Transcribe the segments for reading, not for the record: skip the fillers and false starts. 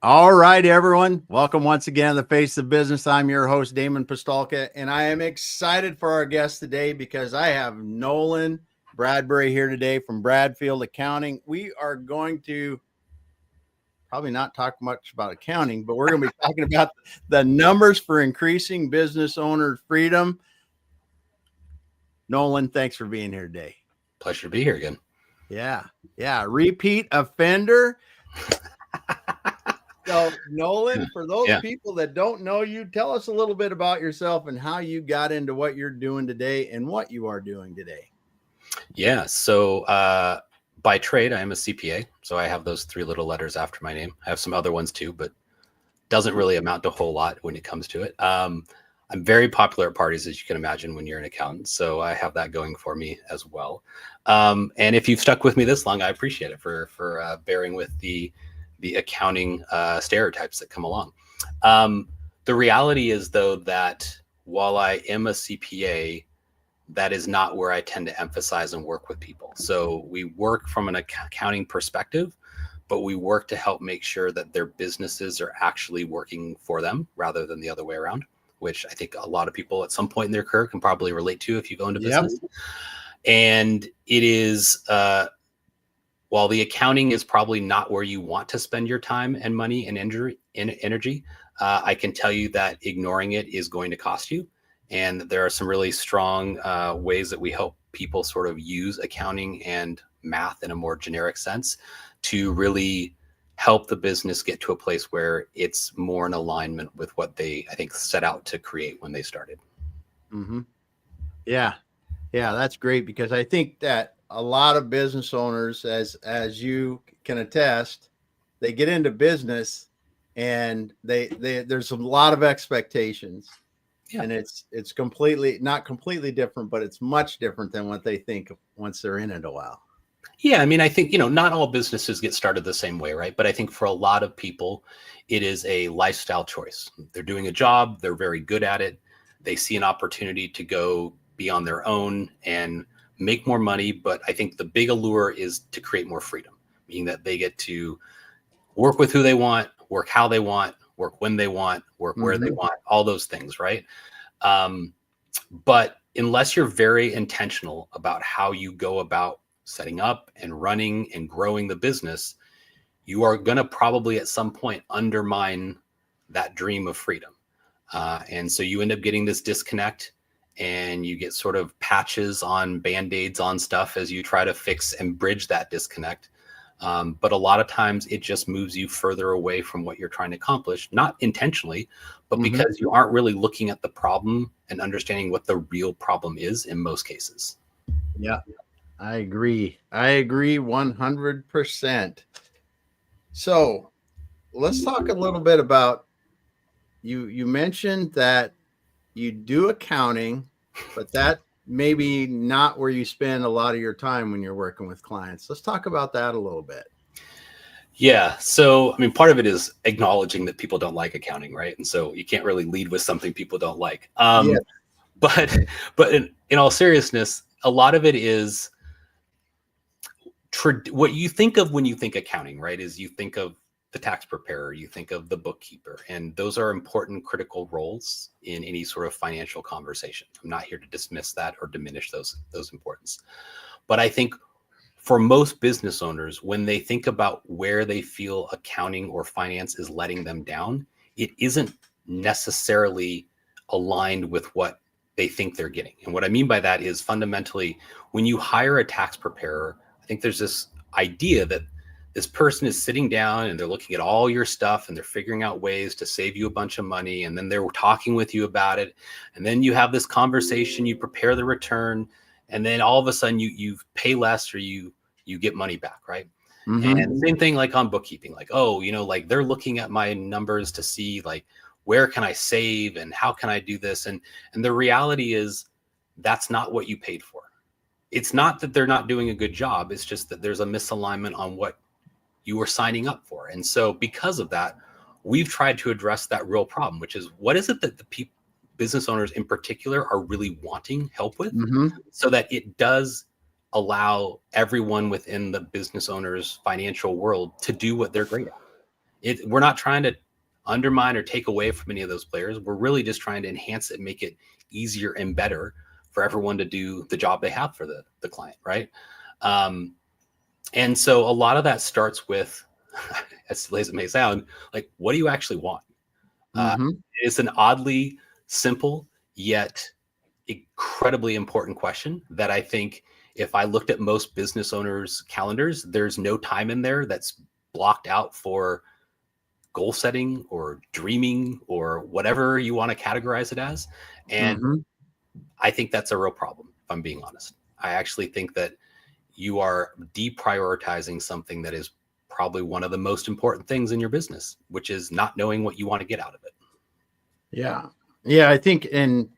All right, everyone. Welcome once again to the Face of Business. I'm your host, Damon Pistolka, and I am excited for our guest today because I have Nolan Bradbury here today from Bradfield Accounting. We are going to probably not talk much about accounting, but we're going to be talking about the numbers for increasing business owner freedom. Nolan, thanks for being here today. Pleasure to be here again. Yeah. Repeat offender. So, Nolan, for those people that don't know you, tell us a little bit about yourself and how you got into what you're doing today and what you are doing today. Yeah. So by trade, I am a CPA. So I have those three little letters after my name. I have some other ones too, but doesn't really amount to a whole lot when it comes to it. I'm very popular at parties, as you can imagine, when you're an accountant. So I have that going for me as well. And if you've stuck with me this long, I appreciate it for bearing with the accounting stereotypes that come along. The reality is, though, that while I am a CPA, that is not where I tend to emphasize and work with people. So we work from an accounting perspective, but we work to help make sure that their businesses are actually working for them rather than the other way around, which I think a lot of people at some point in their career can probably relate to if you go into business. And it is, while the accounting is probably not where you want to spend your time and money and energy, I can tell you that ignoring it is going to cost you. And there are some really strong ways that we help people sort of use accounting and math in a more generic sense to really help the business get to a place where it's more in alignment with what they, I think, set out to create when they started. Mm-hmm. Yeah, that's great, because I think that a lot of business owners, as you can attest, they get into business and there's a lot of expectations. Yeah. And it's not completely different, but it's much different than what they think once they're in it a while. Yeah. I mean, I think, not all businesses get started the same way, right? But I think for a lot of people, it is a lifestyle choice. They're doing a job, they're very good at it. They see an opportunity to go be on their own and make more money. But I think the big allure is to create more freedom, meaning that they get to work with who they want, work how they want, work when they want, work where they want, all those things, right? But unless you're very intentional about how you go about setting up and running and growing the business, you are going to probably at some point undermine that dream of freedom. And so you end up getting this disconnect, and you get sort of patches on Band-Aids on stuff as you try to fix and bridge that disconnect. But a lot of times it just moves you further away from what you're trying to accomplish, not intentionally, but because you aren't really looking at the problem and understanding what the real problem is in most cases. Yeah, I agree 100%. So let's talk a little bit about, you mentioned that you do accounting, but that maybe not where you spend a lot of your time when you're working with clients. Let's talk about that a little bit. Yeah. So, I mean, part of it is acknowledging that people don't like accounting, right? And so you can't really lead with something people don't like. But in all seriousness, a lot of it is what you think of when you think accounting, right? Is you think of the tax preparer, you think of the bookkeeper, and those are important, critical roles in any sort of financial conversation. I'm not here to dismiss that or diminish those importance. But I think for most business owners, when they think about where they feel accounting or finance is letting them down, it isn't necessarily aligned with what they think they're getting. And what I mean by that is, fundamentally, when you hire a tax preparer, I think there's this idea that this person is sitting down and they're looking at all your stuff and they're figuring out ways to save you a bunch of money. And then they're talking with you about it. And then you have this conversation, you prepare the return, and then all of a sudden you pay less or you get money back, right? And the same thing like on bookkeeping, like, like they're looking at my numbers to see like, where can I save and how can I do this? And the reality is that's not what you paid for. It's not that they're not doing a good job. It's just that there's a misalignment on what you were signing up for. And so because of that, we've tried to address that real problem, which is, what is it that the business owners in particular are really wanting help with, so that it does allow everyone within the business owner's financial world to do what they're great at. We're not trying to undermine or take away from any of those players. We're really just trying to enhance it, make it easier and better for everyone to do the job they have for the client, right? And so a lot of that starts with, as silly as it may sound, like, what do you actually want? Mm-hmm. It's an oddly simple yet incredibly important question that I think if I looked at most business owners' calendars, there's no time in there that's blocked out for goal setting or dreaming or whatever you want to categorize it as. And Mm-hmm. I think that's a real problem, if I'm being honest. I actually think that you are deprioritizing something that is probably one of the most important things in your business, which is not knowing what you want to get out of it. Yeah. Yeah. I think, and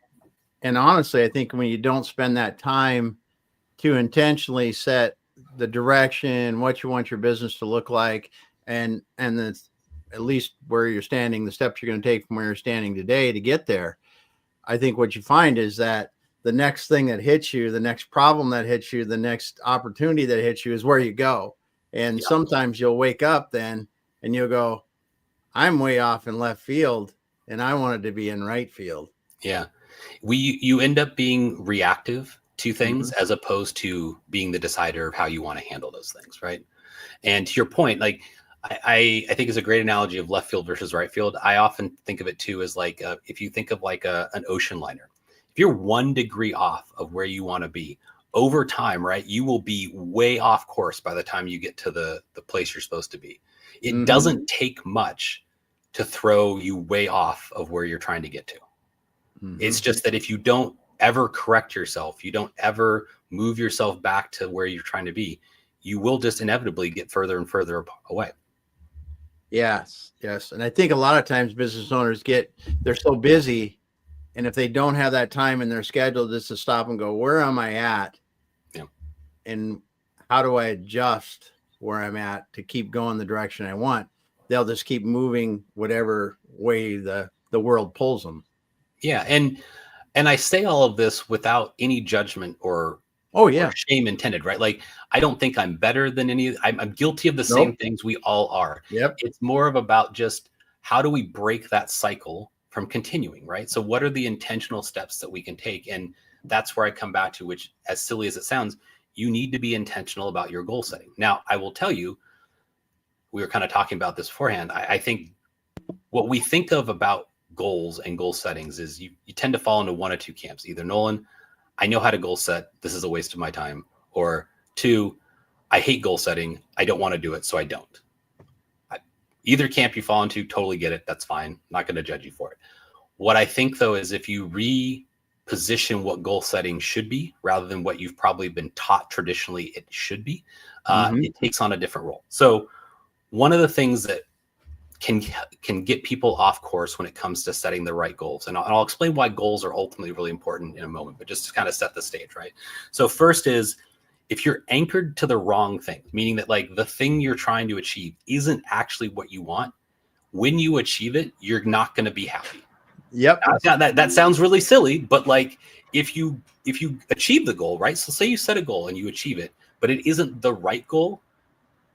honestly, I think when you don't spend that time to intentionally set the direction, what you want your business to look like, and the, at least where you're standing, the steps you're going to take from where you're standing today to get there, I think what you find is that the next thing that hits you, the next problem that hits you, the next opportunity that hits you is where you go. And Yeah. sometimes you'll wake up then and you'll go, I'm way off in left field and I wanted to be in right field. Yeah. You end up being reactive to things Mm-hmm. as opposed to being the decider of how you want to handle those things, right? And to your point, like, I think is a great analogy of left field versus right field. I often think of it too as like, if you think of like an ocean liner, if you're 1 degree off of where you want to be over time, right, you will be way off course by the time you get to the place you're supposed to be. It Mm-hmm. doesn't take much to throw you way off of where you're trying to get to. Mm-hmm. It's just that if you don't ever correct yourself, you don't ever move yourself back to where you're trying to be, you will just inevitably get further and further away. Yes. Yes. And I think a lot of times business owners they're so busy. And if they don't have that time in their schedule just to stop and go, where am I at? Yeah. And how do I adjust where I'm at to keep going the direction I want? They'll just keep moving whatever way the world pulls them. Yeah. And I say all of this without any judgment or shame intended, right? Like, I don't think I'm better than I'm guilty of the same things we all are. Yep. It's more of about just how do we break that cycle from continuing, right? So what are the intentional steps that we can take? And that's where I come back to, which, as silly as it sounds, you need to be intentional about your goal setting. Now, I will tell you, we were kind of talking about this beforehand. I think what we think of about goals and goal settings is you tend to fall into one of two camps. Either, Nolan, I know how to goal set, this is a waste of my time. Or 2, I hate goal setting, I don't want to do it, so I don't. Either camp you fall into, totally get it, that's fine. I'm not going to judge you for it. What I think, though, is if you reposition what goal setting should be rather than what you've probably been taught traditionally it should be, it takes on a different role. So one of the things that can get people off course when it comes to setting the right goals. And I'll explain why goals are ultimately really important in a moment, but just to kind of set the stage, right? So first is, if you're anchored to the wrong thing, meaning that like the thing you're trying to achieve isn't actually what you want, when you achieve it, you're not going to be happy. Yep. That sounds really silly, but like if you achieve the goal, right? So say you set a goal and you achieve it, but it isn't the right goal,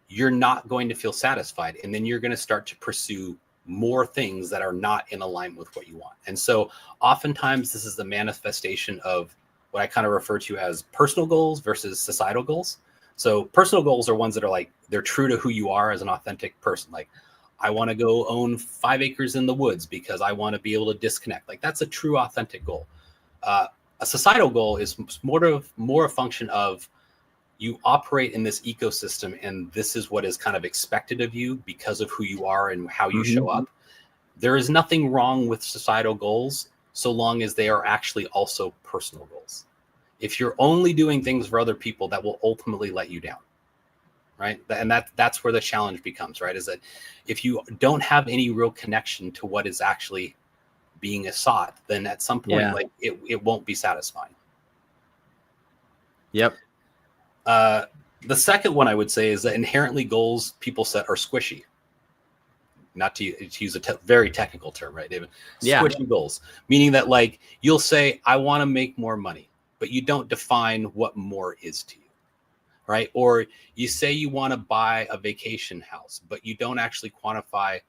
you're not going to feel satisfied. And then you're going to start to pursue more things that are not in alignment with what you want. And so oftentimes this is the manifestation of what I kind of refer to as personal goals versus societal goals. So personal goals are ones that are like, they're true to who you are as an authentic person. Like, I want to go own 5 acres in the woods because I want to be able to disconnect. Like, that's a true authentic goal. A societal goal is more a function of, you operate in this ecosystem and this is what is kind of expected of you because of who you are and how you show up. There is nothing wrong with societal goals so long as they are actually also personal goals. If you're only doing things for other people, that will ultimately let you down, right? And that's where the challenge becomes, right? Is that if you don't have any real connection to what is actually being sought, then at some point, like it won't be satisfying. Yep. The second one I would say is that inherently goals people set are squishy. Not to use a very technical term, right, David? Squishy goals, meaning that like you'll say, I want to make more money, but you don't define what more is to you, right? Or you say you want to buy a vacation house, but you don't actually quantify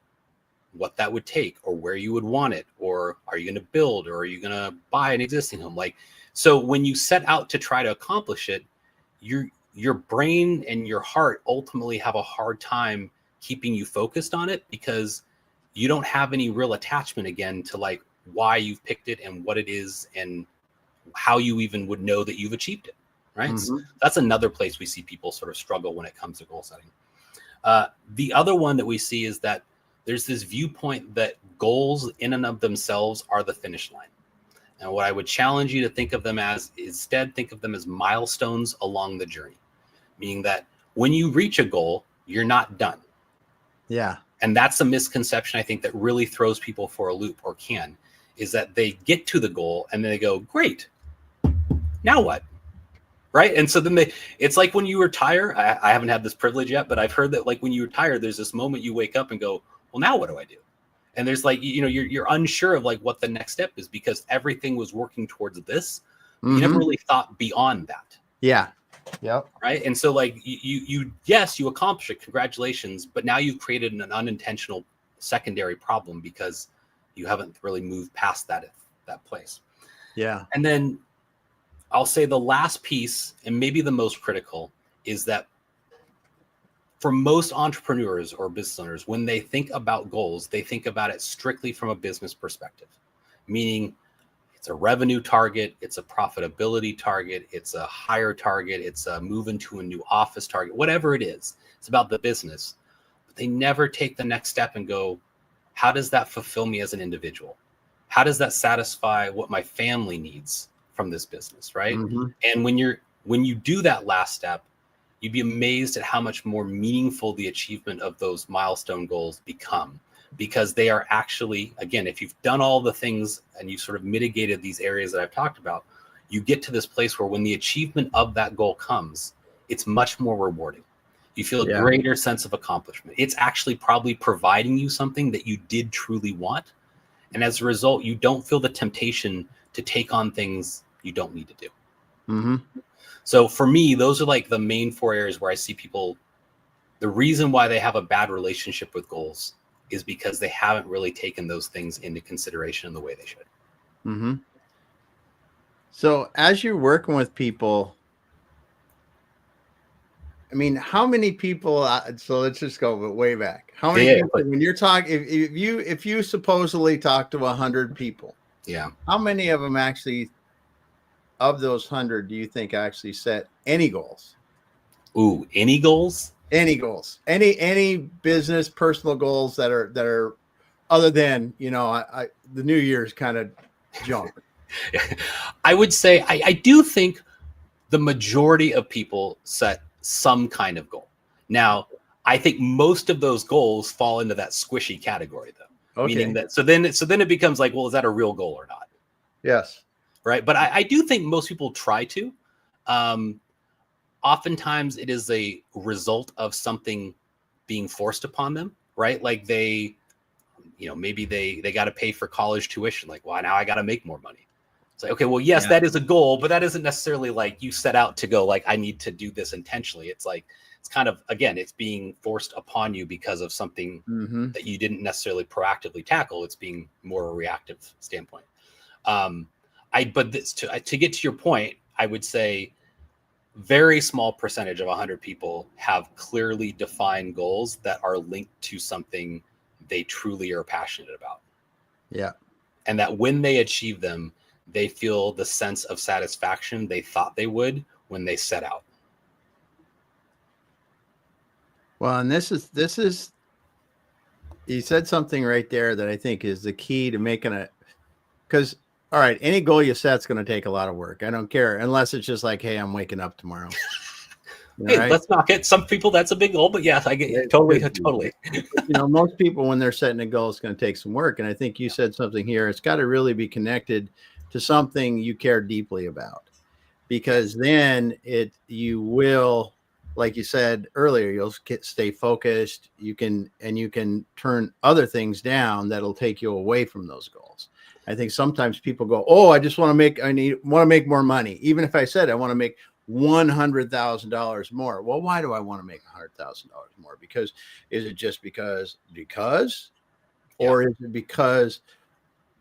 what that would take or where you would want it, or are you going to build, or are you going to buy an existing home? Like, so when you set out to try to accomplish it, your brain and your heart ultimately have a hard time keeping you focused on it, because you don't have any real attachment again to like why you've picked it and what it is and how you even would know that you've achieved it. Right. So that's another place we see people sort of struggle when it comes to goal setting. The other one that we see is that there's this viewpoint that goals in and of themselves are the finish line. And what I would challenge you to think of them as, instead, think of them as milestones along the journey, meaning that when you reach a goal, you're not done. Yeah. And that's a misconception, I think, that really throws people for a loop, or can, is that they get to the goal and then they go, great, now what? Right. And so then it's like when you retire, I haven't had this privilege yet, but I've heard that like when you retire, there's this moment you wake up and go, well, now what do I do? And there's like, you're unsure of like what the next step is, because everything was working towards this. But you never really thought beyond that. Yeah. Yep. Right. And so like yes, you accomplished it. Congratulations. But now you've created an unintentional secondary problem because you haven't really moved past that place. Yeah. And then I'll say the last piece, and maybe the most critical, is that for most entrepreneurs or business owners, when they think about goals, they think about it strictly from a business perspective, meaning it's a revenue target, it's a profitability target, it's a hire target, it's a move into a new office target, whatever it is. It's about the business. But they never take the next step and go, how does that fulfill me as an individual? How does that satisfy what my family needs from this business, right? And when you do that last step, you'd be amazed at how much more meaningful the achievement of those milestone goals become, because they are actually, again, if you've done all the things and you've sort of mitigated these areas that I've talked about, you get to this place where when the achievement of that goal comes, it's much more rewarding. You feel a greater sense of accomplishment. It's actually probably providing you something that you did truly want. And as a result, you don't feel the temptation to take on things you don't need to do. So for me, those are like the main 4 areas where I see people, the reason why they have a bad relationship with goals is because they haven't really taken those things into consideration in the way they should. So as you're working with people, I mean, how many people, so let's just go way back. How many people, when you're talking, if you supposedly talk to 100 people, how many of them actually, of those 100, do you think actually set any goals? Ooh, any goals? Any goals, any business, personal goals that are other than, the New Year's kind of junk. I would say, I do think the majority of people set some kind of goal. Now, I think most of those goals fall into that squishy category, though. Okay. Meaning that, so then it becomes like, well, is that a real goal or not? Yes. Right. But I do think most people try to. Oftentimes it is a result of something being forced upon them, right? Like they, maybe they got to pay for college tuition. Like, well, now I got to make more money. It's like, okay, well, yes, that is a goal, but that isn't necessarily like you set out to go like, I need to do this intentionally. It's like, it's kind of, again, it's being forced upon you because of something that you didn't necessarily proactively tackle. It's being more a reactive standpoint. But to get to your point, I would say very small percentage of 100 people have clearly defined goals that are linked to something they truly are passionate about. Yeah. And that when they achieve them, they feel the sense of satisfaction they thought they would when they set out. Well, and this is, you said something right there that I think is the key to making it, because, all right, any goal you set's going to take a lot of work. I don't care, unless it's just like, hey, I'm waking up tomorrow. Hey, right? Let's not get some people, that's a big goal, but yes, I get it. Totally. Most people, when they're setting a goal, it's going to take some work. And I think you said something here. It's got to really be connected to something you care deeply about, because then you will, like you said earlier, you'll stay focused. You can turn other things down that'll take you away from those goals. I think sometimes people go, oh, I just want to make more money. Even if I said I want to make $100,000 more. Well, why do I want to make $100,000 more? Because is it just because, or is it because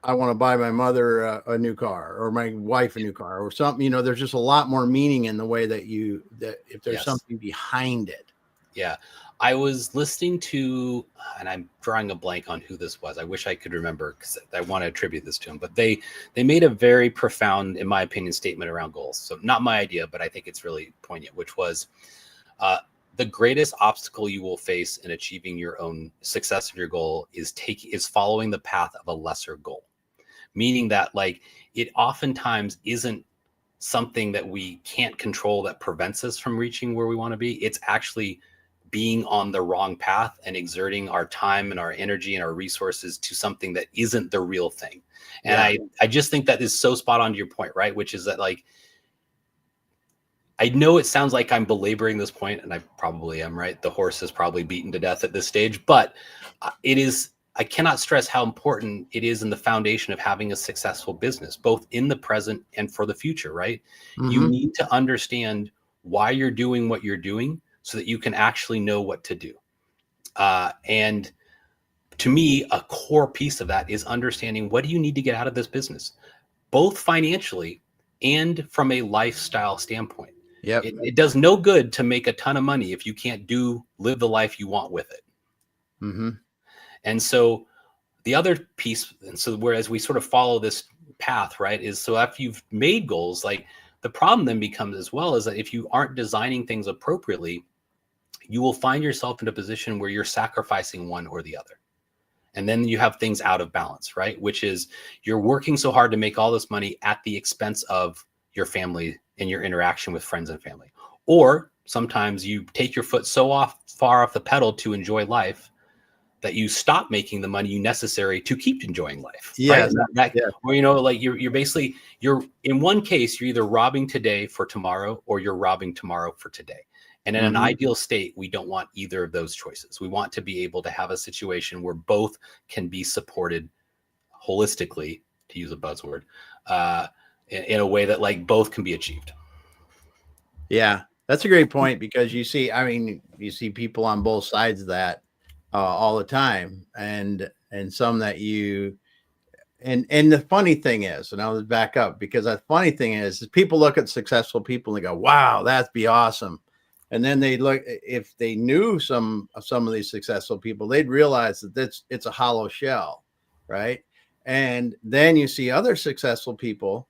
I want to buy my mother a new car or my wife a new car or something? There's just a lot more meaning in the way that if there's something behind it. Yeah. I was listening to, and I'm drawing a blank on who this was. I wish I could remember because I want to attribute this to him, but they made a very profound, in my opinion, statement around goals. So not my idea, but I think it's really poignant, which was the greatest obstacle you will face in achieving your own success of your goal is following the path of a lesser goal. Meaning that it oftentimes isn't something that we can't control that prevents us from reaching where we want to be. It's actually being on the wrong path and exerting our time and our energy and our resources to something that isn't the real thing. And I just think that is so spot on to your point, right? Which is that I know it sounds like I'm belaboring this point, and I probably am, right? The horse is probably beaten to death at this stage, but I cannot stress how important it is in the foundation of having a successful business, both in the present and for the future, right? Mm-hmm. You need to understand why you're doing what you're doing so that you can actually know what to do. And to me, a core piece of that is understanding what do you need to get out of this business, both financially and from a lifestyle standpoint. Yep. It does no good to make a ton of money if you can't live the life you want with it. Mm-hmm. And so the other piece, and so whereas we sort of follow this path, right, is so after you've made goals, the problem then becomes as well is that if you aren't designing things appropriately, you will find yourself in a position where you're sacrificing one or the other. And then you have things out of balance, right? Which is you're working so hard to make all this money at the expense of your family and your interaction with friends and family. Or sometimes you take your foot so far off the pedal to enjoy life that you stop making the money necessary to keep enjoying life. Yeah. Right? Or, you're basically, in one case, you're either robbing today for tomorrow or you're robbing tomorrow for today. And in an ideal state, we don't want either of those choices. We want to be able to have a situation where both can be supported holistically, to use a buzzword, in a way that both can be achieved. Yeah, that's a great point because you see people on both sides of that all the time, and some that and the funny thing is, and I'll back up because the funny thing is people look at successful people and they go, wow, that'd be awesome. And then they look, if they knew some of these successful people, they'd realize that it's a hollow shell, right? And then you see other successful people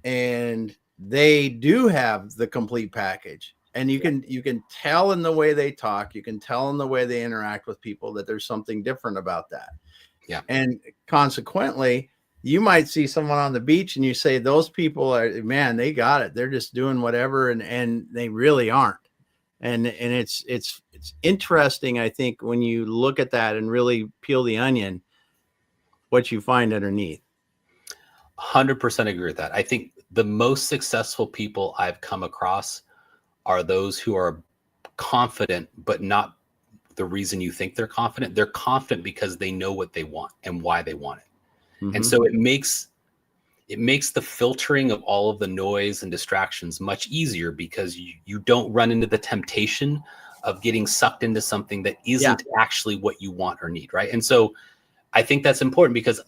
and they do have the complete package. And you can tell in the way they talk, you can tell in the way they interact with people that there's something different about that. Yeah. And consequently, you might see someone on the beach and you say, those people man, they got it. They're just doing whatever. And they really aren't. And it's interesting, I think, when you look at that and really peel the onion, what you find underneath. 100% agree with that. I think the most successful people I've come across are those who are confident, but not the reason you think they're confident. They're confident because they know what they want and why they want it. Mm-hmm. And so it makes the filtering of all of the noise and distractions much easier because you don't run into the temptation of getting sucked into something that isn't actually what you want or need, right? And so I think that's important because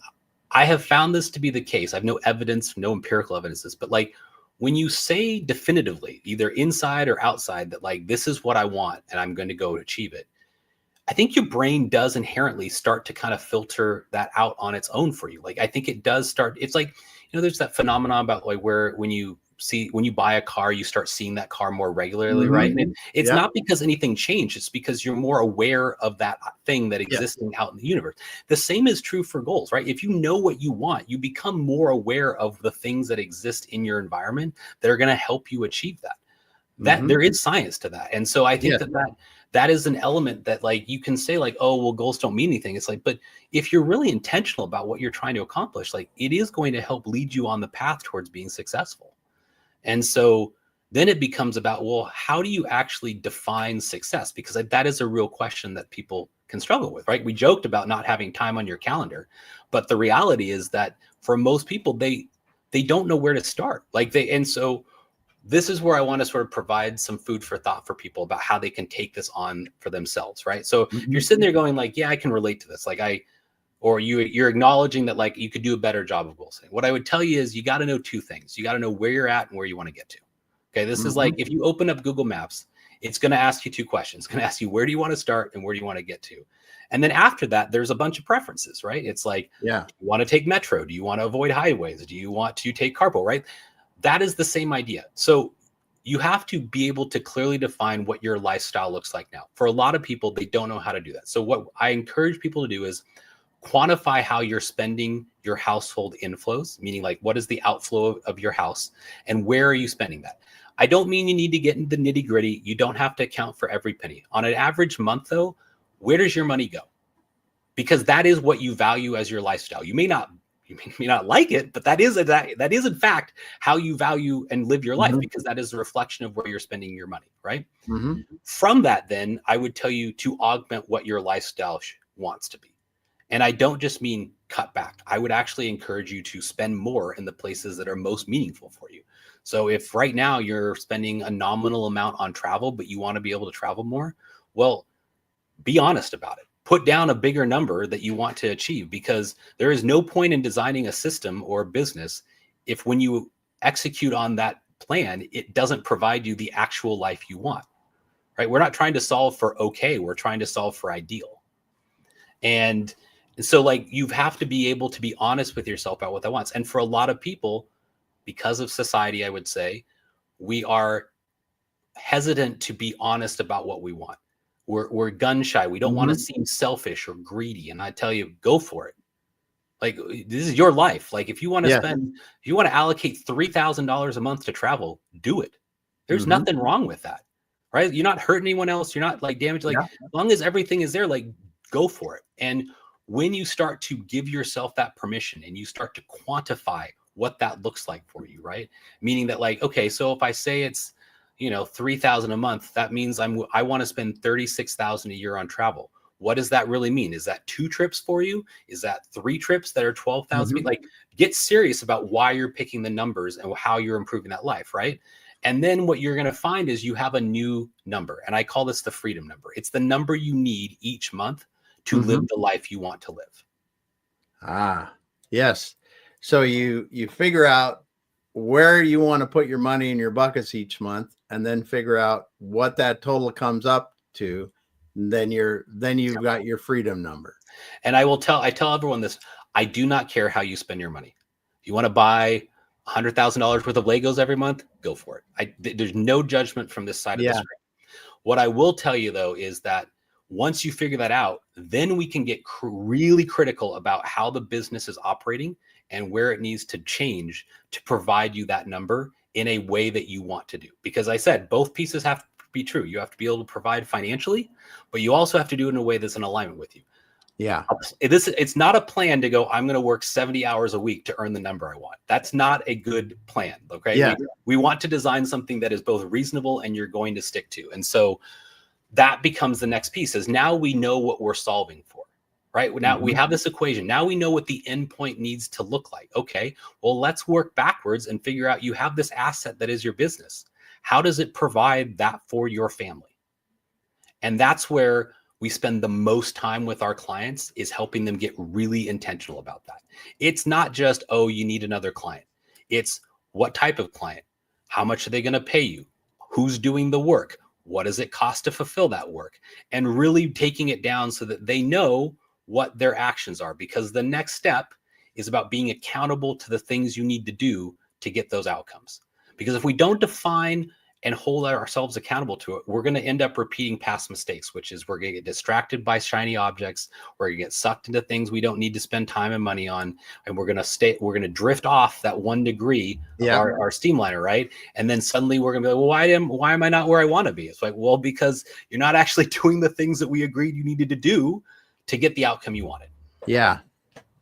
I have found this to be the case. I have no evidence, no empirical evidence, but when you say definitively, either inside or outside, that this is what I want and I'm going to go achieve it, I think your brain does inherently start to kind of filter that out on its own for you. I think it does start. It's there's that phenomenon about where when you buy a car, you start seeing that car more regularly, mm-hmm. right? And it's not because anything changed. It's because you're more aware of that thing that existing out in the universe. The same is true for goals, right? If you know what you want, you become more aware of the things that exist in your environment that are going to help you achieve that. That there is science to that. And so I think that is an element that you can say oh, well, goals don't mean anything. It's but if you're really intentional about what you're trying to accomplish, it is going to help lead you on the path towards being successful. And so then it becomes about, well, how do you actually define success? Because that is a real question that people can struggle with, right? We joked about not having time on your calendar, but the reality is that for most people, they don't know where to start. And so this is where I want to sort of provide some food for thought for people about how they can take this on for themselves, right? So you're sitting there going yeah, I can relate to this. or you're acknowledging that like you could do a better job of goal setting. What I would tell you is you got to know two things. You got to know where you're at and where you want to get to. Okay. This is like, if you open up Google Maps, it's going to ask you two questions. It's going to ask you, where do you want to start and where do you want to get to? And then after that, there's a bunch of preferences, right? It's like, Yeah. you want to take metro? Do you want to avoid highways? Do you want to take carpool, right? That is the same idea. So you have to be able to clearly define what your lifestyle looks like now. For a lot of people, they don't know how to do that. So what I encourage people to do is quantify how you're spending your household inflows, meaning like what is the outflow of your house and where are you spending that? I don't mean you need to get into the nitty gritty. You don't have to account for every penny. On an average month though, where does your money go? Because that is what you value as your lifestyle. You may not like it, but that is in fact how you value and live your life, because that is a reflection of where you're spending your money, right? From that, then I would tell you to augment what your lifestyle wants to be. And I don't just mean cut back. I would actually encourage you to spend more in the places that are most meaningful for you. So if right now you're spending a nominal amount on travel, but you want to be able to travel more, well, be honest about it. Put down a bigger number that you want to achieve, because there is no point in designing a system or a business if when you execute on that plan, it doesn't provide you the actual life you want, right? We're not trying to solve for okay. We're trying to solve for ideal. And so like you have to be able to be honest with yourself about what that wants. And for a lot of people, because of society, I would say, we are hesitant to be honest about what we want. We're gun shy. We don't want to seem selfish or greedy. And I tell you, go for it. Like, this is your life. Like, if you want to if you want to allocate $3,000 a month to travel, do it. There's nothing wrong with that, right? You're not hurting anyone else. You're not like damaged. Like, as long as everything is there, like, go for it. And when you start to give yourself that permission and you start to quantify what that looks like for you, right? Meaning that like, okay, so if I say it's, $3,000 a month, that means I want to spend $36,000 a year on travel. What does that really mean? Is that 2 trips for you? Is that 3 trips that are 12,000? Like, get serious about why you're picking the numbers and how you're improving that life, right? And then what you're going to find is you have a new number, and I call this the freedom number. It's the number you need each month to live the life you want to live. Ah, yes. So you figure out where you want to put your money in your buckets each month, and then figure out what that total comes up to. Then you've got your freedom number. And I tell everyone this: I do not care how you spend your money. If you want to buy $100,000 worth of Legos every month, go for it. There's no judgment from this side of the screen. What I will tell you though is that once you figure that out, then we can get really critical about how the business is operating and where it needs to change to provide you that number in a way that you want to do. Because I said, both pieces have to be true. You have to be able to provide financially, but you also have to do it in a way that's in alignment with you. Yeah. It's not a plan to go, I'm going to work 70 hours a week to earn the number I want. That's not a good plan. Okay. Yeah. We want to design something that is both reasonable and you're going to stick to. And so that becomes the next piece, is now we know what we're solving for, right? Now we have this equation. Now we know what the endpoint needs to look like. Okay, well, let's work backwards and figure out, you have this asset that is your business. How does it provide that for your family? And that's where we spend the most time with our clients, is helping them get really intentional about that. It's not just, oh, you need another client. It's what type of client? How much are they going to pay you? Who's doing the work? What does it cost to fulfill that work? And really taking it down so that they know what their actions are, because the next step is about being accountable to the things you need to do to get those outcomes. Because if we don't define and hold ourselves accountable to it, we're going to end up repeating past mistakes, which is we're going to get distracted by shiny objects. We're going to get sucked into things we don't need to spend time and money on. And we're going to drift off that 1 degree of our steamliner, right? And then suddenly we're going to be like, well, why am I not where I want to be? It's like, well, because you're not actually doing the things that we agreed you needed to do to get the outcome you wanted. Yeah.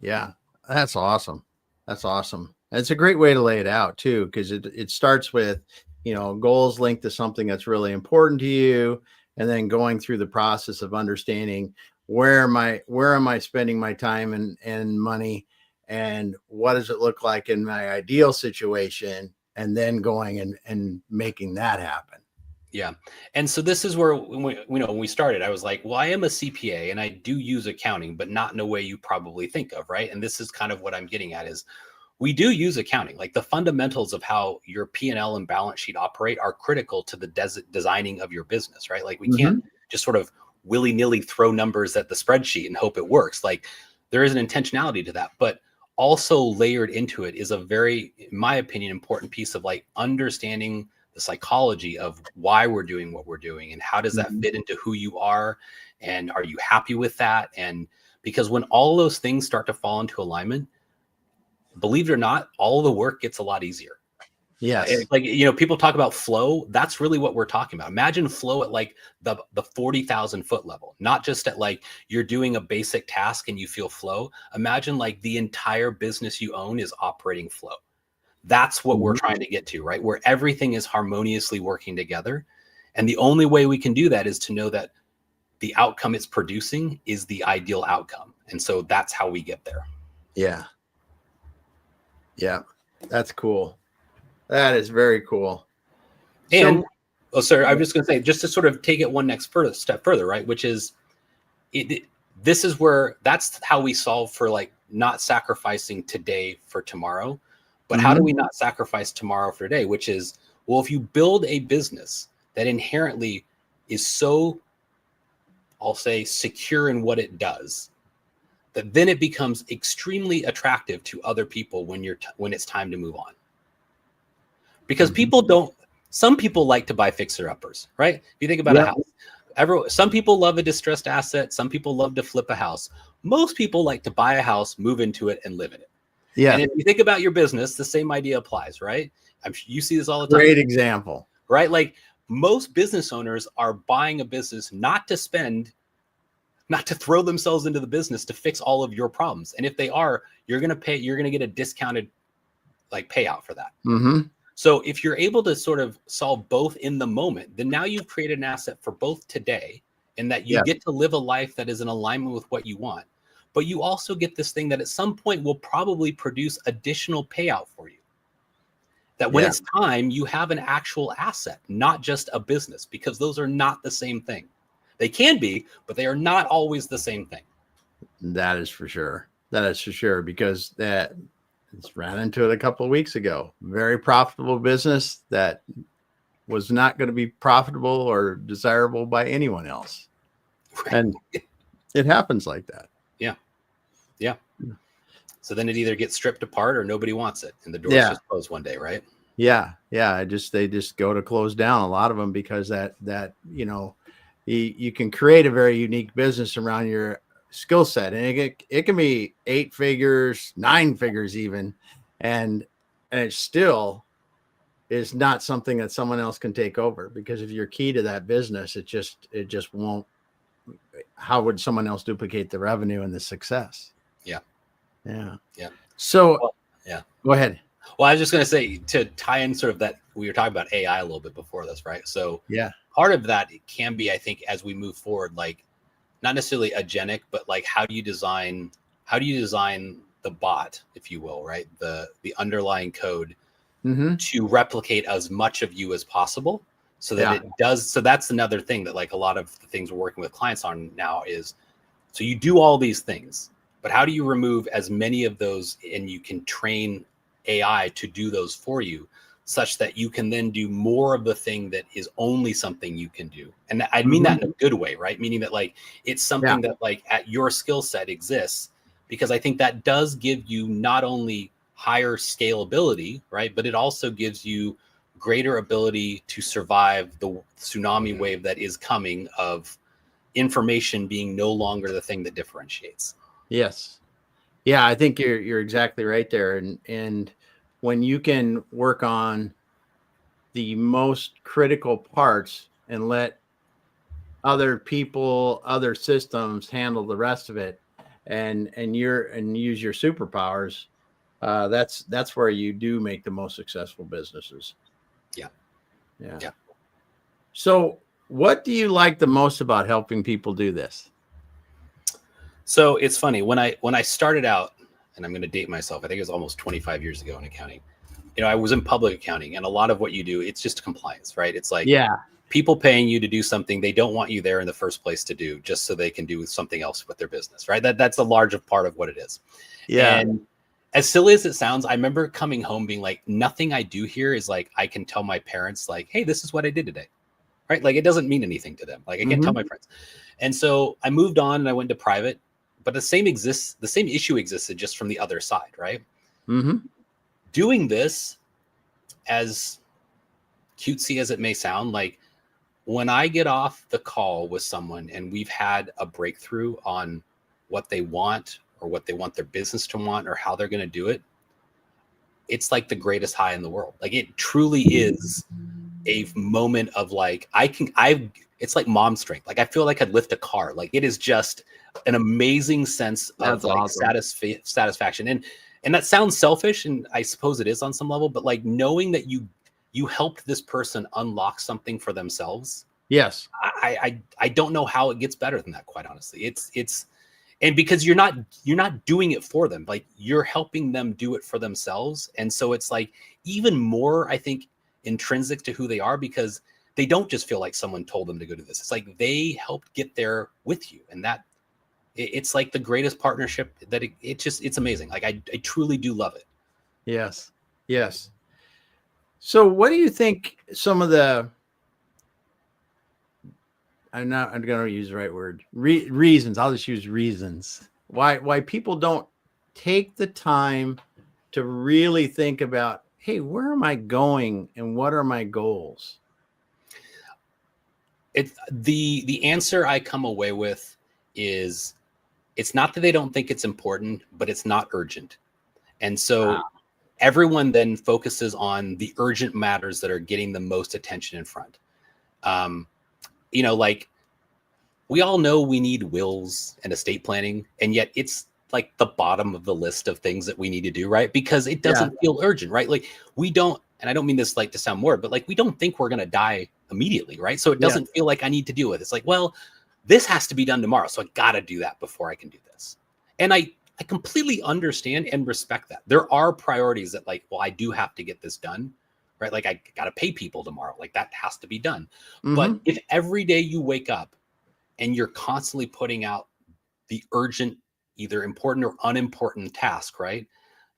Yeah. That's awesome. That's awesome. And it's a great way to lay it out too, because it starts with, goals linked to something that's really important to you, and then going through the process of understanding where am I spending my time and money, and what does it look like in my ideal situation, and then going and making that happen. Yeah. And so this is where when we started, I was like, well, I am a CPA and I do use accounting, but not in a way you probably think of, right? And this is kind of what I'm getting at is we do use accounting. Like the fundamentals of how your P&L and balance sheet operate are critical to the designing of your business, right? Like we Mm-hmm. can't just sort of willy-nilly throw numbers at the spreadsheet and hope it works. Like there is an intentionality to that, but also layered into it is a very, in my opinion, important piece of like understanding the psychology of why we're doing what we're doing and how does that fit into who you are and are you happy with that? And because when all those things start to fall into alignment, believe it or not, all the work gets a lot easier. Yes. Like, people talk about flow. That's really what we're talking about. Imagine flow at like the 40,000 foot level, not just at like you're doing a basic task and you feel flow. Imagine like the entire business you own is operating flow. That's what we're trying to get to, right? Where everything is harmoniously working together. And the only way we can do that is to know that the outcome it's producing is the ideal outcome. And so that's how we get there. Yeah. Yeah. That's cool. That is very cool. And sorry, I'm just going to say, just to sort of take it one step further, right? Which is, this is where that's how we solve for like not sacrificing today for tomorrow. But how do we not sacrifice tomorrow for today? Which is, well, if you build a business that inherently is so, I'll say, secure in what it does, that then it becomes extremely attractive to other people when it's time to move on. Because some people like to buy fixer-uppers, right? If you think about a house, some people love a distressed asset. Some people love to flip a house. Most people like to buy a house, move into it, and live in it. Yeah. And if you think about your business, the same idea applies, right? You see this all the time. Great example. Right? Like most business owners are buying a business not to throw themselves into the business to fix all of your problems. And if they are, you're going to get a discounted like payout for that. Mm-hmm. So if you're able to sort of solve both in the moment, then now you've created an asset for both today and that you get to live a life that is in alignment with what you want. But you also get this thing that at some point will probably produce additional payout for you. That when it's time, you have an actual asset, not just a business, because those are not the same thing. They can be, but they are not always the same thing. That is for sure. Because it's ran into it a couple of weeks ago. Very profitable business that was not going to be profitable or desirable by anyone else. Right. And it happens like that. Yeah. So then it either gets stripped apart or nobody wants it, and the doors just close one day, right? Yeah. They just go to close down, a lot of them, because that you can create a very unique business around your skill set, and it can be 8 figures, 9 figures even, and it still is not something that someone else can take over, because if you're key to that business, it just won't. How would someone else duplicate the revenue and the success? Yeah. So go ahead. Well, I was just going to say, to tie in sort of that, we were talking about AI a little bit before this, right? So part of that can be, I think, as we move forward, like not necessarily agentic, but like how do you design the bot, if you will, right? The underlying code to replicate as much of you as possible, so that it does. So that's another thing that like a lot of the things we're working with clients on now is, so you do all these things, but how do you remove as many of those, and you can train AI to do those for you, such that you can then do more of the thing that is only something you can do. And I mean that in a good way, right? Meaning that like it's something that like at your skill set exists, because I think that does give you not only higher scalability, right? But it also gives you greater ability to survive the tsunami wave that is coming of information being no longer the thing that differentiates. Yes. Yeah, I think you're exactly right there. And when you can work on the most critical parts and let other people, other systems handle the rest of it, and use your superpowers, that's where you do make the most successful businesses. Yeah. So what do you like the most about helping people do this? So it's funny, when I started out, and I'm going to date myself, I think it was almost 25 years ago in accounting. I was in public accounting, and a lot of what you do, it's just compliance, right? It's like, people paying you to do something they don't want you there in the first place to do, just so they can do something else with their business, right? That's a large part of what it is. Yeah. And as silly as it sounds, I remember coming home being like, nothing I do here is like, I can tell my parents like, hey, this is what I did today, right? Like, it doesn't mean anything to them. Like, I can't tell my friends. And so I moved on and I went to private, but the same issue existed just from the other side, right? Doing this, as cutesy as it may sound, like when I get off the call with someone and we've had a breakthrough on what they want or what they want their business to want or how they're going to do it, it's like the greatest high in the world. Like, it truly is a moment of like, it's like mom strength. Like, I feel like I'd lift a car. Like, it is just an amazing sense of like satisfaction. And that sounds selfish, and I suppose it is on some level, but like knowing that you helped this person unlock something for themselves. Yes. I don't know how it gets better than that, quite honestly. It's and because you're not doing it for them, like you're helping them do it for themselves. And so it's like even more, I think, intrinsic to who they are, because they don't just feel like someone told them to go do this. It's like they helped get there with you. And that it's like the greatest partnership that it's amazing. Like I truly do love it. Yes. Yes. So what do you think some of the, I'm going to use the right word, reasons, I'll just use reasons why people don't take the time to really think about, hey, where am I going and what are my goals? It's the answer I come away with is, it's not that they don't think it's important, but it's not urgent. And so everyone then focuses on the urgent matters that are getting the most attention in front. Like we all know we need wills and estate planning, and yet it's like the bottom of the list of things that we need to do, right? Because it doesn't feel urgent, right? Like we don't, and I don't mean this like to sound morbid, but like we don't think we're going to die immediately, right? So it doesn't feel like I need to deal with it. It's like, well, this has to be done tomorrow, so I got to do that before I can do this. And I completely understand and respect that. There are priorities that like, well, I do have to get this done, right? Like I got to pay people tomorrow. Like that has to be done. But if every day you wake up and you're constantly putting out the urgent, either important or unimportant task, right?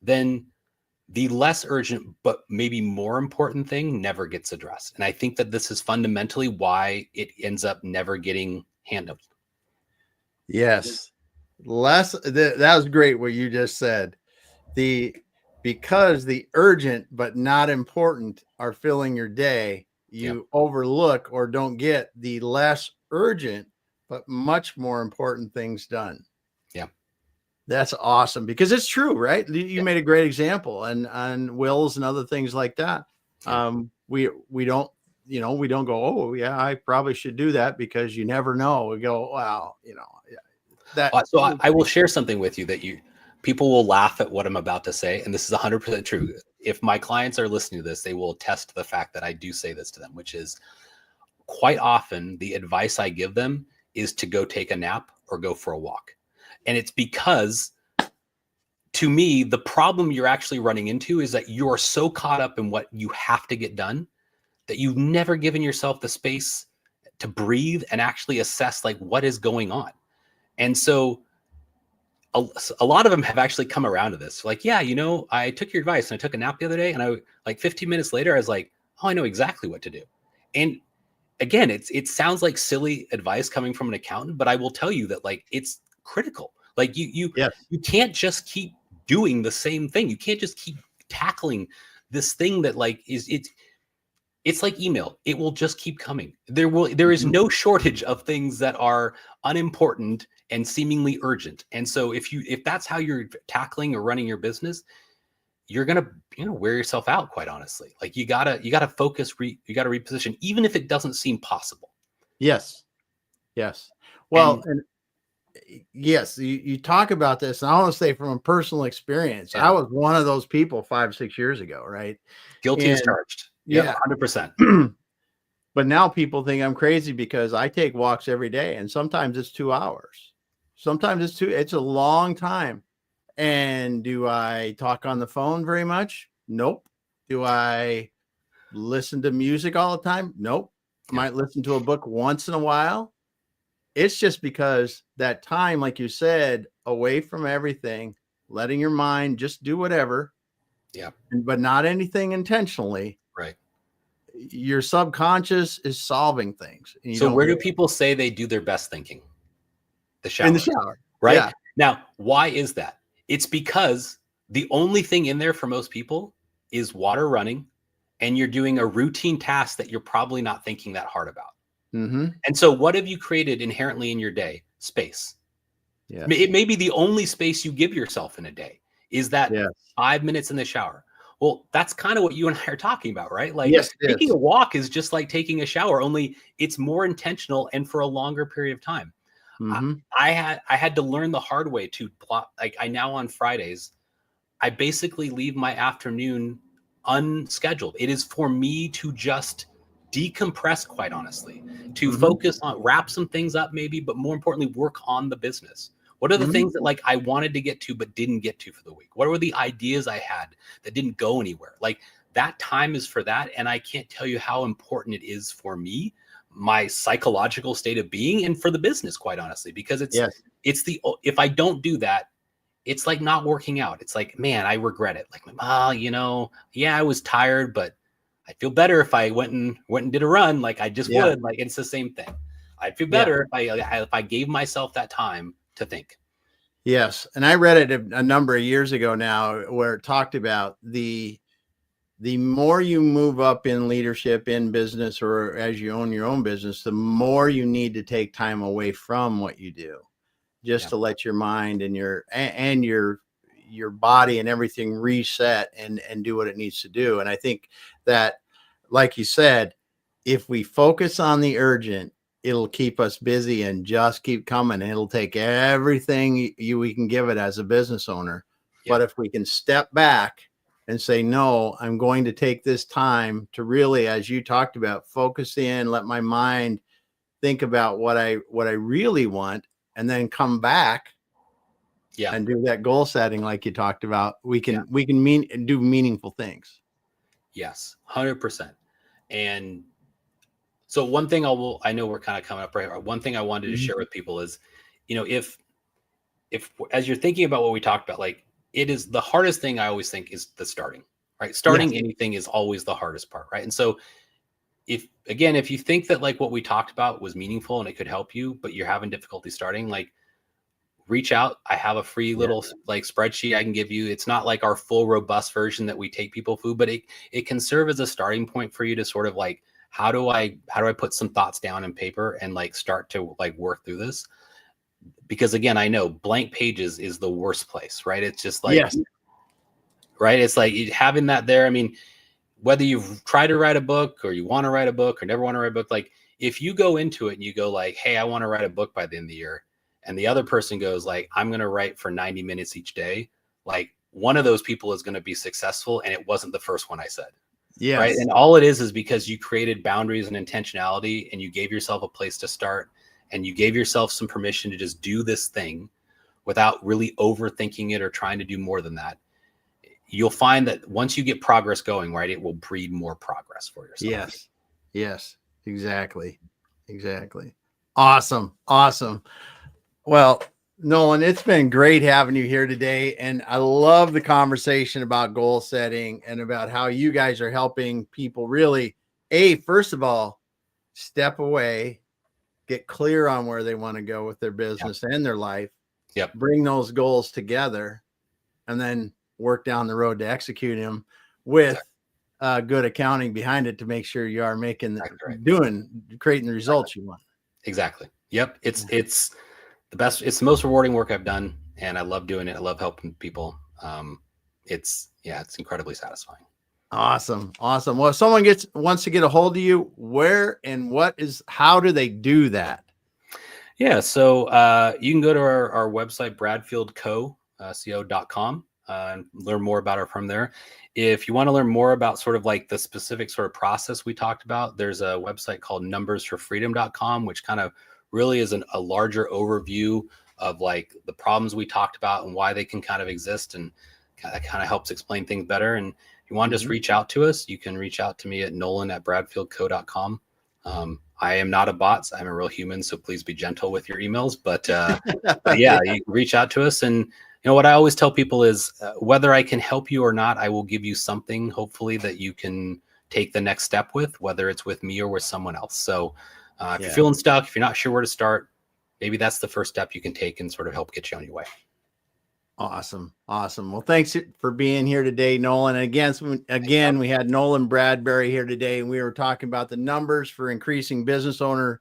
Then the less urgent, but maybe more important thing never gets addressed. And I think that this is fundamentally why it ends up never getting handled. Yes. That was great what you just said. Because the urgent but not important are filling your day, you overlook or don't get the less urgent but much more important things done. Yeah. That's awesome, because it's true, right? You made a great example on wills and other things like that. We don't, we don't go, oh yeah, I probably should do that, because you never know. We go, wow, that. So I will share something with you that people will laugh at what I'm about to say. And this is 100% true. If my clients are listening to this, they will attest to the fact that I do say this to them, which is quite often the advice I give them is to go take a nap or go for a walk. And it's because, to me, the problem you're actually running into is that you're so caught up in what you have to get done that you've never given yourself the space to breathe and actually assess like what is going on. And so a lot of them have actually come around to this. Like, yeah, I took your advice and I took a nap the other day, and I like 15 minutes later, I was like, oh, I know exactly what to do. And again, it sounds like silly advice coming from an accountant, but I will tell you that like it's critical. Like you can't just keep doing the same thing. You can't just keep tackling this thing that like it's like email. It will just keep coming. There is no shortage of things that are unimportant and seemingly urgent. And so if that's how you're tackling or running your business, you're going to wear yourself out, quite honestly. Like you gotta focus, you gotta reposition, even if it doesn't seem possible. Yes. Well, and yes, you talk about this, and I want to say from a personal experience, I was one of those people 5-6 years ago, right? Guilty as charged. Yeah, 100%. But now people think I'm crazy because I take walks every day, and sometimes it's 2 hours. Sometimes it's a long time. And do I talk on the phone very much? Nope. Do I listen to music all the time? Nope. might listen to a book once in a while. It's just because that time, like you said, away from everything, letting your mind just do whatever, Yeah. but not anything intentionally. Right. Your subconscious is solving things. And you So don't where do realize. people say they do their best thinking? The In the shower, shower. right? Yeah. Now, why is that? It's because the only thing in there for most people is water running, and you're doing a routine task that you're probably not thinking that hard about. Mm-hmm. And so what have you created inherently in your day? Space. It Yes. may be the only space you give yourself in a day is that Yes. 5 minutes in the shower. Well, that's kind of what you and I are talking about, right? Like Yes, it taking is. a walk is just like taking a shower, only it's more intentional and for a longer period of time. I, Mm-hmm. I had to learn the hard way to plot. Like I now on Fridays, I basically leave my afternoon unscheduled. It is for me to just decompress, quite honestly, to Mm-hmm. focus on wrap some things up, maybe, but more importantly, work on the business. What are the Mm-hmm. things that like I wanted to get to but didn't get to for the week? What were the ideas I had that didn't go anywhere? Like that time is for that. And I can't tell you how important it is for me, my psychological state of being, and for the business, quite honestly, because Yes. it's the if I don't do that, it's like not working out. It's like, man, I regret it. Like, yeah, I was tired, but I feel better if I went and did a run. Like I just Yeah. would. Like it's the same thing. I'd feel Yeah. better if I gave myself that time to think. Yes. And I read it a number of years ago now where it talked about the more you move up in leadership in business or as you own your own business, the more you need to take time away from what you do just Yeah. to let your mind and your body and everything reset and do what it needs to do. And I think that, like you said, if we focus on the urgent, it'll keep us busy and just keep coming. It'll take everything we can give it as a business owner. Yeah. But if we can step back and say, no, I'm going to take this time to really, as you talked about, focus in, let my mind think about what I really want, and then come back Yeah. and do that goal setting like you talked about. We Yeah. can do meaningful things. Yes. 100%. And so one thing I know we're kind of coming up right. One thing I wanted to share with people is, if as you're thinking about what we talked about, like it is the hardest thing I always think is the starting, right? Starting anything is always the hardest part, right? And so if you think that like what we talked about was meaningful and it could help you, but you're having difficulty starting, like reach out. I have a free little like spreadsheet I can give you. It's not like our full robust version that we take people through, but it can serve as a starting point for you to sort of like, how do I put some thoughts down in paper and like start to like work through this? Because again, I know blank pages is the worst place, right? It's just like, right. It's like having that there. I mean, whether you've tried to write a book or you want to write a book or never want to write a book, like if you go into it and you go like, hey, I want to write a book by the end of the year, and the other person goes like, I'm going to write for 90 minutes each day, like one of those people is going to be successful, and it wasn't the first one I said. Yes. Right. And all it is because you created boundaries and intentionality, and you gave yourself a place to start, and you gave yourself some permission to just do this thing without really overthinking it or trying to do more than that. You'll find that once you get progress going, right, it will breed more progress for yourself. Yes. Yes, exactly. Exactly. Awesome. Awesome. Well, Nolan, it's been great having you here today. And I love the conversation about goal setting and about how you guys are helping people really, first of all, step away, get clear on where they want to go with their business and their life. Yep. Bring those goals together and then work down the road to execute them with good accounting behind it to make sure you are making creating the results you want. Exactly. Yep. It's the best. It's the most rewarding work I've done, and I love doing it. I love helping people. It's incredibly satisfying. Awesome. Awesome. Well, if someone wants to get a hold of you, where and how do they do that? Yeah. So you can go to our website, bradfieldco.com, and learn more about our firm there. If you want to learn more about sort of like the specific sort of process we talked about, there's a website called numbersforfreedom.com, which kind of really is a larger overview of like the problems we talked about and why they can kind of exist. And that kind of helps explain things better. And if you want to just reach out to us, you can reach out to me at Nolan@bradfieldco.com. I am not a bot. I'm a real human, so please be gentle with your emails. But yeah, you can reach out to us. And what I always tell people is whether I can help you or not, I will give you something, hopefully, that you can take the next step with, whether it's with me or with someone else. So if you're feeling stuck, if you're not sure where to start, maybe that's the first step you can take and sort of help get you on your way. Awesome. Well, thanks for being here today, Nolan. And again, we had Nolan Bradbury here today, and we were talking about the numbers for increasing business owner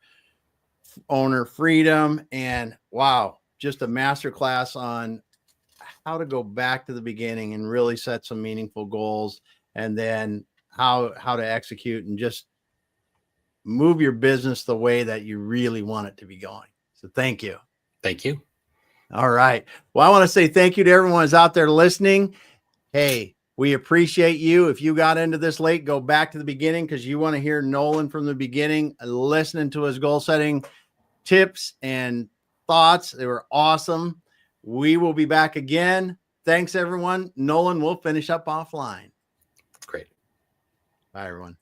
freedom. And wow, just a masterclass on how to go back to the beginning and really set some meaningful goals, and then how to execute and just move your business the way that you really want it to be going. So thank you. Thank you. All right. Well, I want to say thank you to everyone who's out there listening. Hey, we appreciate you. If you got into this late, go back to the beginning because you want to hear Nolan from the beginning, listening to his goal setting tips and thoughts. They were awesome. We will be back again. Thanks, everyone. Nolan, we'll finish up offline. Great. Bye, everyone.